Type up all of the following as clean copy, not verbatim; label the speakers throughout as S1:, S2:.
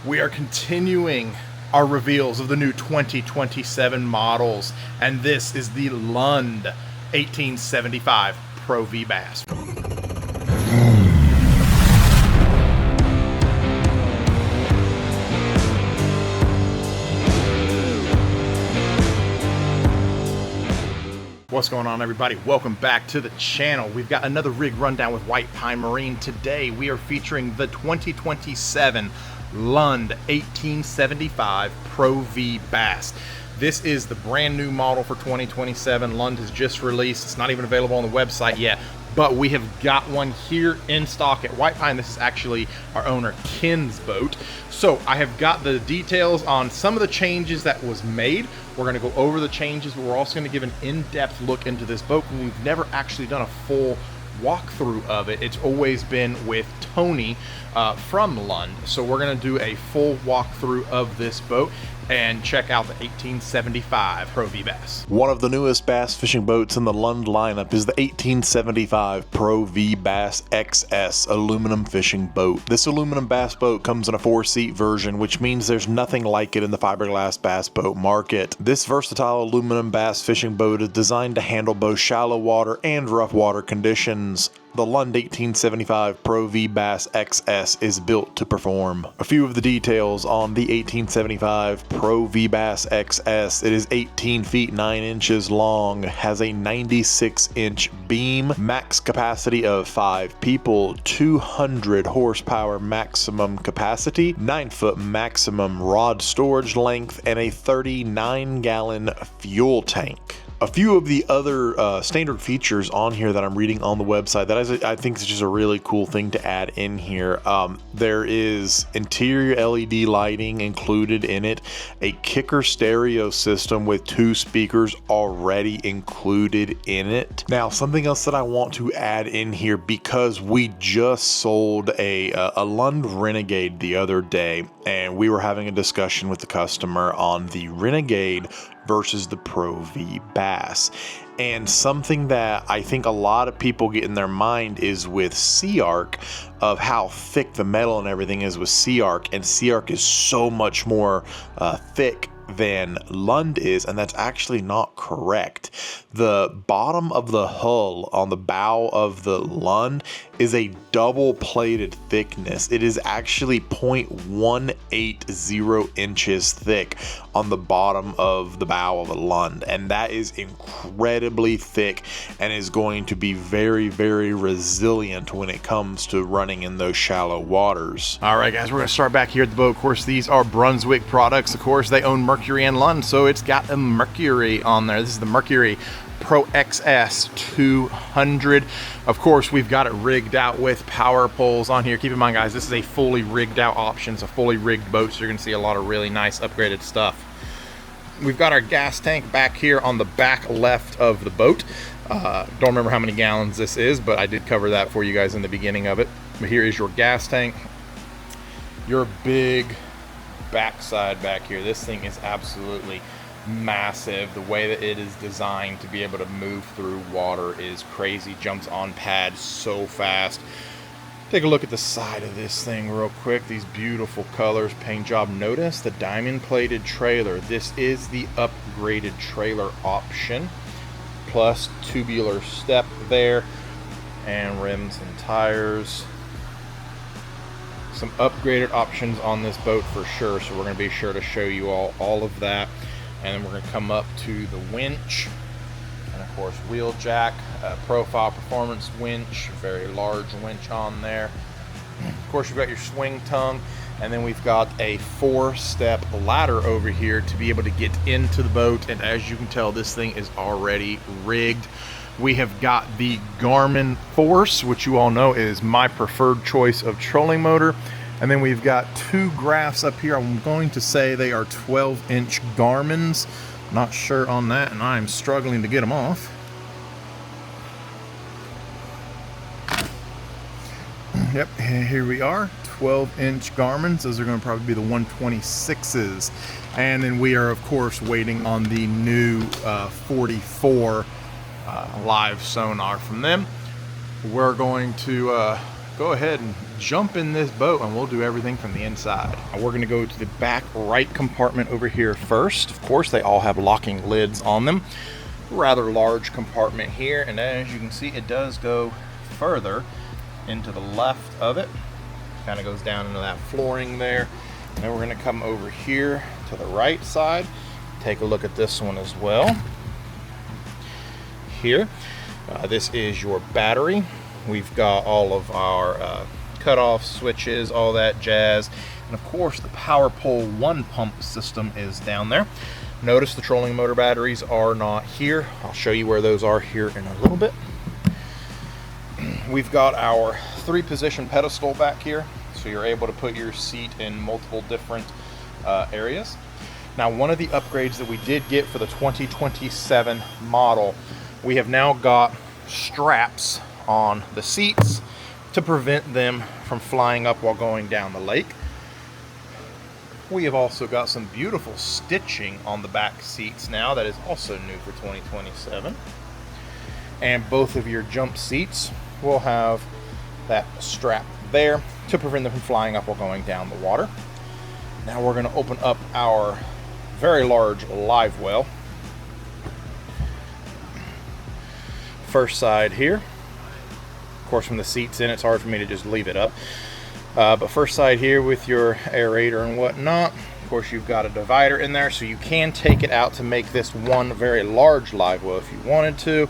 S1: We are continuing our reveals of the new 2027 models, and this is the Lund 1875 Pro V Bass. What's going on, everybody? Welcome back to the channel. We've got another rig rundown with White Pine Marine. Today we are featuring the 2027 Lund 1875 Pro V Bass. This is the brand new model for 2027. Lund has just released. It's not even available on the website yet, but we have got one here in stock at White Pine. This is actually our owner Ken's boat. So I have got the details on some of the changes that was made. We're going to go over the changes, but we're also going to give an in-depth look into this boat. We've never actually done a full walkthrough of it. It's always been with Tony from Lund. So we're going to do a full walkthrough of this boat and check out the 1875 Pro V Bass.
S2: One of the newest bass fishing boats in the Lund lineup is the 1875 Pro V Bass XS aluminum fishing boat. This aluminum bass boat comes in a 4-seat version, which means there's nothing like it in the fiberglass bass boat market. This versatile aluminum bass fishing boat is designed to handle both shallow water and rough water conditions. The Lund 1875 Pro V Bass XS is built to perform. A few of the details on the 1875 Pro V Bass XS. It is 18 feet 9 inches long, has a 96-inch beam, max capacity of 5 people, 200 horsepower maximum capacity, 9-foot maximum rod storage length, and a 39-gallon fuel tank. A few of the other standard features on here that I'm reading on the website that I think is just a really cool thing to add in here. There is interior LED lighting included in it, a kicker stereo system with 2 speakers already included in it. Now, something else that I want to add in here, because we just sold a Lund Renegade the other day, and we were having a discussion with the customer on the Renegade versus the Pro V Bass. And something that I think a lot of people get in their mind is with C-Arc, of how thick the metal and everything is with C-Arc, and C-Arc is so much more thick than Lund is, and that's actually not correct. The bottom of the hull on the bow of the Lund is a double plated thickness. It is actually 0.180 inches thick on the bottom of the bow of a Lund, and that is incredibly thick and is going to be very, very resilient when it comes to running in those shallow waters.
S1: All right, guys, we're going to start back here at the boat. Of course, these are Brunswick products. Of course, they own Mercury and Lund, so it's got a Mercury on there. This is the Mercury Pro XS 200. Of course, we've got it rigged out with power poles on here. Keep in mind, guys, this is a fully rigged out option. It's a fully rigged boat, so you're going to see a lot of really nice upgraded stuff. We've got our gas tank back here on the back left of the boat. Don't remember how many gallons this is, but I did cover that for you guys in the beginning of it. But here is your gas tank. Your big backside back here. This thing is absolutely massive. The way that it is designed to be able to move through water is crazy. Jumps on pads so fast. Take a look at the side of this thing real quick. These beautiful colors, paint job. Notice the diamond plated trailer. This is the upgraded trailer option, plus tubular step there, and rims and tires. Some upgraded options on this boat for sure, so we're going to be sure to show you all of that. And then we're going to come up to the winch, and of course wheel jack, profile performance winch, very large winch on there. Of course, you've got your swing tongue, and then we've got a 4-step ladder over here to be able to get into the boat. And as you can tell, this thing is already rigged. We have got the Garmin Force, which you all know is my preferred choice of trolling motor. And then we've got 2 graphs up here. I'm going to say they are 12-inch Garmins. Not sure on that, and I'm struggling to get them off. Yep, here we are, 12-inch Garmins. Those are going to probably be the 126s. And then we are, of course, waiting on the new 44 live sonar from them. We're going to go ahead and jump in this boat and we'll do everything from the inside. We're gonna go to the back right compartment over here first. Of course, they all have locking lids on them. Rather large compartment here, and as you can see, it does go further into the left of it. Kind of goes down into that flooring there. And then we're gonna come over here to the right side. Take a look at this one as well. Here, this is your battery. We've got all of our cutoff switches, all that jazz. And of course, the power pole 1 pump system is down there. Notice the trolling motor batteries are not here. I'll show you where those are here in a little bit. We've got our 3-position pedestal back here, so you're able to put your seat in multiple different areas. Now, one of the upgrades that we did get for the 2027 model, we have now got straps on the seats to prevent them from flying up while going down the lake. We have also got some beautiful stitching on the back seats now that is also new for 2027. And both of your jump seats will have that strap there to prevent them from flying up while going down the water. Now we're going to open up our very large live well. First side here. Of course, from the seats in, it's hard for me to just leave it up. But first side here with your aerator and whatnot. Of course, you've got a divider in there, so you can take it out to make this one very large live well if you wanted to.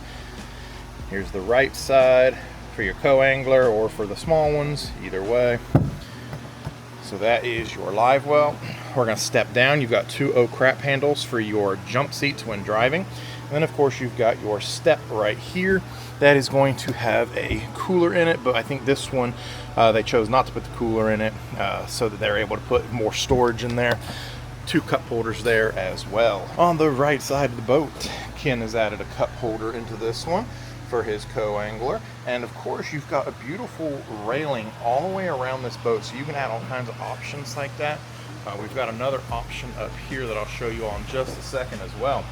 S1: Here's the right side for your co-angler or for the small ones, either way. So that is your live well. We're going to step down. You've got 2 O-crap handles for your jump seats when driving. And then, of course, you've got your step right here. That is going to have a cooler in it, but I think this one, they chose not to put the cooler in it so that they're able to put more storage in there. 2 cup holders there as well. On the right side of the boat, Ken has added a cup holder into this one for his co-angler. And of course, you've got a beautiful railing all the way around this boat, so you can add all kinds of options like that. We've got another option up here that I'll show you on just a second as well.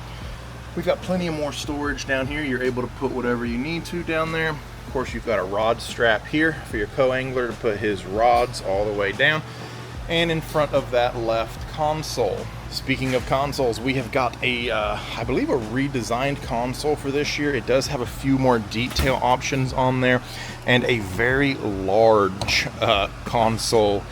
S1: We've got plenty of more storage down here. You're able to put whatever you need to down there. Of course, you've got a rod strap here for your co-angler to put his rods all the way down. And in front of that left console. Speaking of consoles, we have got a, I believe a redesigned console for this year. It does have a few more detail options on there and a very large console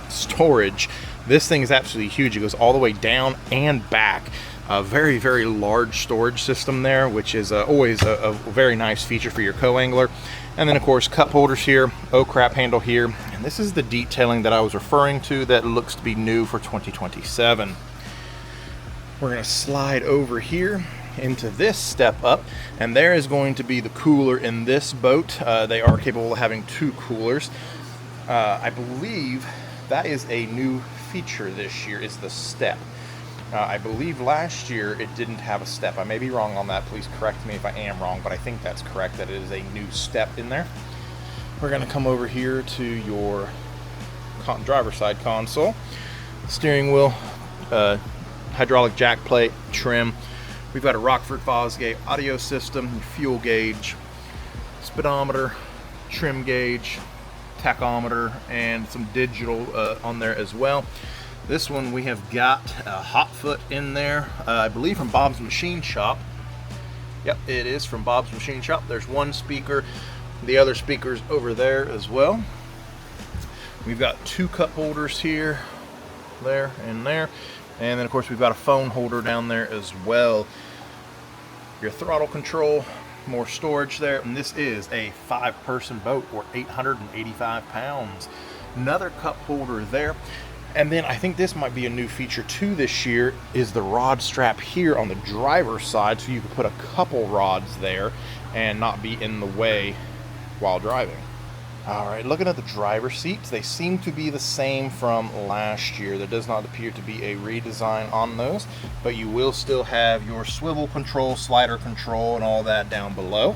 S1: storage. This thing is absolutely huge. It goes all the way down and back. A very, very large storage system there, which is always a very nice feature for your co-angler. And then, of course, cup holders here, O-crap handle here. And this is the detailing that I was referring to that looks to be new for 2027. We're going to slide over here into this step up, and there is going to be the cooler in this boat. They are capable of having 2 coolers. I believe that is a new feature this year, is the step. I believe last year it didn't have a step. I may be wrong on that. Please correct me if I am wrong, but I think that's correct, that it is a new step in there. We're going to come over here to your driver's side console. Steering wheel, hydraulic jack plate, trim. We've got a Rockford Fosgate audio system, fuel gauge, speedometer, trim gauge, tachometer, and some digital on there as well. This one we have got a Hotfoot in there, I believe from Bob's Machine Shop. Yep, it is from Bob's Machine Shop. There's one speaker, the other speaker's over there as well. We've got 2 cup holders here, there, and there. And then of course we've got a phone holder down there as well. Your throttle control, more storage there. And this is a 5-person boat, or 885 pounds. Another cup holder there. And then I think this might be a new feature too this year, is the rod strap here on the driver's side, so you can put a couple rods there and not be in the way while driving. All right, looking at the driver's seats, they seem to be the same from last year. There does not appear to be a redesign on those, but you will still have your swivel control, slider control, and all that down below.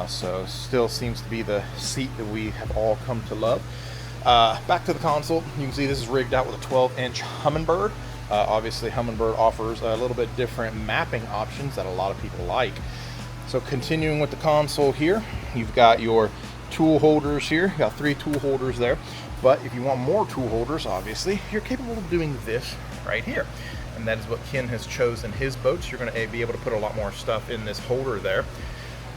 S1: So still seems to be the seat that we have all come to love. Back to the console, you can see this is rigged out with a 12-inch Humminbird. Obviously, Humminbird offers a little bit different mapping options that a lot of people like. So continuing with the console here, you've got your tool holders here. Got 3 tool holders there. But if you want more tool holders, obviously, you're capable of doing this right here. And that is what Ken has chosen his boats. You're going to be able to put a lot more stuff in this holder there.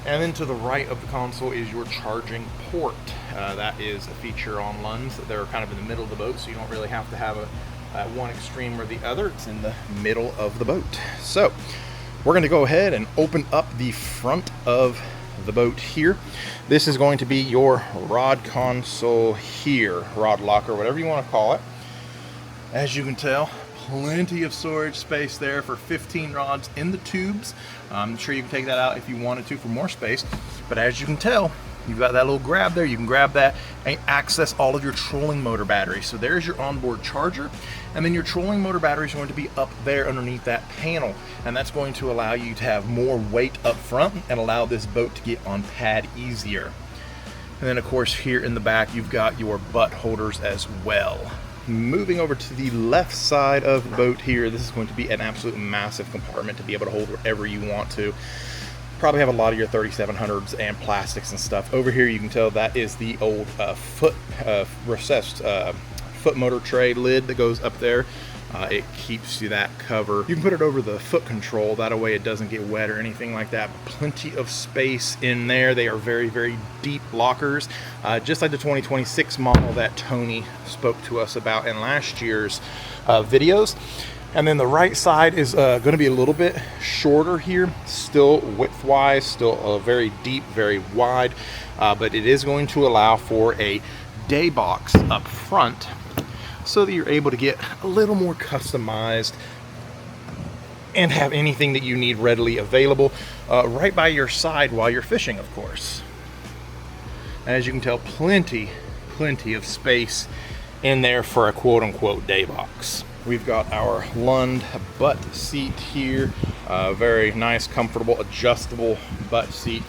S1: And then to the right of the console is your charging port. That is a feature on Lunds. They're kind of in the middle of the boat, so you don't really have to have one extreme or the other. It's in the middle of the boat. So we're going to go ahead and open up the front of the boat here. This is going to be your rod console here, rod locker, whatever you want to call it. As you can tell, plenty of storage space there for 15 rods in the tubes. I'm sure you can take that out if you wanted to for more space, but as you can tell, you've got that little grab there. You can grab that and access all of your trolling motor batteries. So there's your onboard charger, and then your trolling motor battery is going to be up there underneath that panel, and that's going to allow you to have more weight up front and allow this boat to get on pad easier. And then of course here in the back you've got your butt holders as well. Moving over to the left side of the boat here, this is going to be an absolute massive compartment to be able to hold whatever you want to. Probably have a lot of your 3700s and plastics and stuff. Over here you can tell that is the old recessed foot motor tray lid that goes up there. It keeps you that cover. You can put it over the foot control, that way it doesn't get wet or anything like that. But plenty of space in there. They are very, very deep lockers, just like the 2026 model that Tony spoke to us about in last year's videos. And then the right side is going to be a little bit shorter here, still width-wise, still very deep, very wide, but it is going to allow for a day box up front, so that you're able to get a little more customized and have anything that you need readily available right by your side while you're fishing, of course. As you can tell, plenty of space in there for a quote-unquote day box. We've got our Lund butt seat here, very nice, comfortable, adjustable butt seat.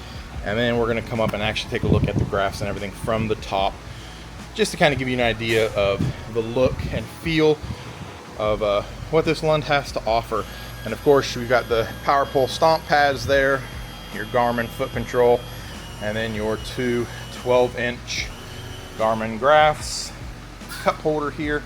S1: And then we're going to come up and actually take a look at the graphs and everything from the top, just to kind of give you an idea of the look and feel of what this Lund has to offer. And of course, we've got the power pole stomp pads there, your Garmin foot control, and then your 2 12-inch Garmin graphs, cup holder here,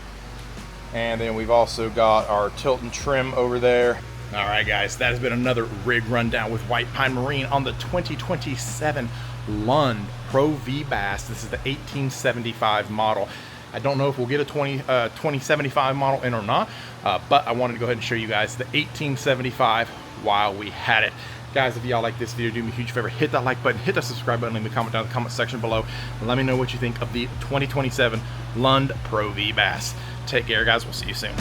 S1: and then we've also got our tilt and trim over there. All right, guys, that has been another rig rundown with White Pine Marine on the 2027 Lund Pro V Bass. This is the 1875 model. I don't know if we'll get a 2075 model in or not, but I wanted to go ahead and show you guys the 1875 while we had it. Guys, if y'all like this video, do me a huge favor, hit that like button, hit that subscribe button, leave a comment down in the comment section below, and let me know what you think of the 2027 Lund Pro V Bass. Take care, guys. We'll see you soon.